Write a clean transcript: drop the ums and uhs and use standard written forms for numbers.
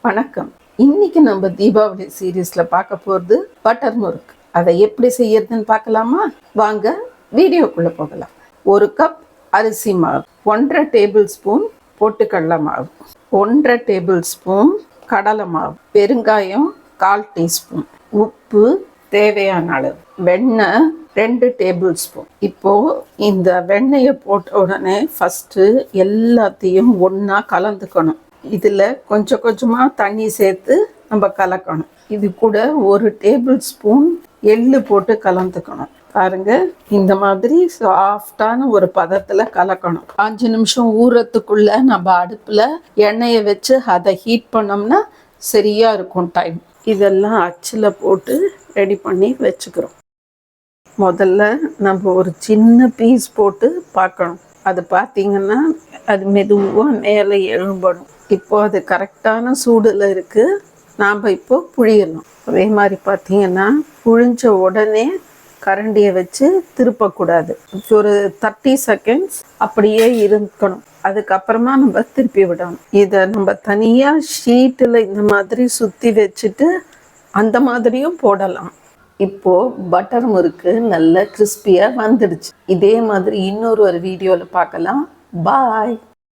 வணக்கம். இன்னைக்கு நம்ம தீபாவளி சீரீஸ்ல பார்க்க போகிறது பட்டர் முறுக்கு. அதை எப்படி செய்யறதுன்னு பார்க்கலாமா? வாங்க வீடியோக்குள்ள போகலாம். 1 கப் அரிசி மாவு, 1.5 டேபிள் ஸ்பூன் பொட்டுக்கடலை மாவு, 1.5 டேபிள் ஸ்பூன் கடலை மாவு, பெருங்காயம் 1/4 டீஸ்பூன், உப்பு தேவையான அளவு, வெண்ணெய் 2 டேபிள் ஸ்பூன். இப்போ இந்த வெண்ணெயை போட்ட உடனே ஃபர்ஸ்ட் எல்லாத்தையும் ஒண்ணா கலந்துக்கணும். இதில் கொஞ்சம் கொஞ்சமாக தண்ணி சேர்த்து நம்ம கலக்கணும். இது கூட 1 டேபிள் ஸ்பூன் எள்ளு போட்டு கலந்துக்கணும். பாருங்க, இந்த மாதிரி சாஃப்டான ஒரு பதத்தில் கலக்கணும். 5 நிமிஷம் ஊறத்துக்குள்ள நம்ம அடுப்பில் எண்ணெயை வச்சு அதை ஹீட் பண்ணோம்னா சரியா இருக்கும் டைம். இதெல்லாம் அச்சில் போட்டு ரெடி பண்ணி வச்சுக்கிறோம். முதல்ல நம்ம ஒரு சின்ன பீஸ் போட்டு பார்க்கணும். அது பார்த்தீங்கன்னா அது மெதுவாக மேலே எழும்பணும். இப்போ அது கரெக்டான சூடில் இருக்குது. நாம் இப்போ புழியணும். அதே மாதிரி பார்த்தீங்கன்னா புழிஞ்ச உடனே கரண்டியை வச்சு திருப்பக்கூடாது. ஒரு 30 செகண்ட்ஸ் அப்படியே இருக்கணும். அதுக்கப்புறமா நம்ம திருப்பி விடணும். இதை நம்ம தனியாக ஷீட்டில் இந்த மாதிரி சுற்றி வச்சுட்டு அந்த மாதிரியும் போடலாம். இப்போ பட்டர் முறுக்கு நல்ல கிறிஸ்பியாக வந்துடுச்சு. இதே மாதிரி இன்னொரு வீடியோவில் பார்க்கலாம். பாய்.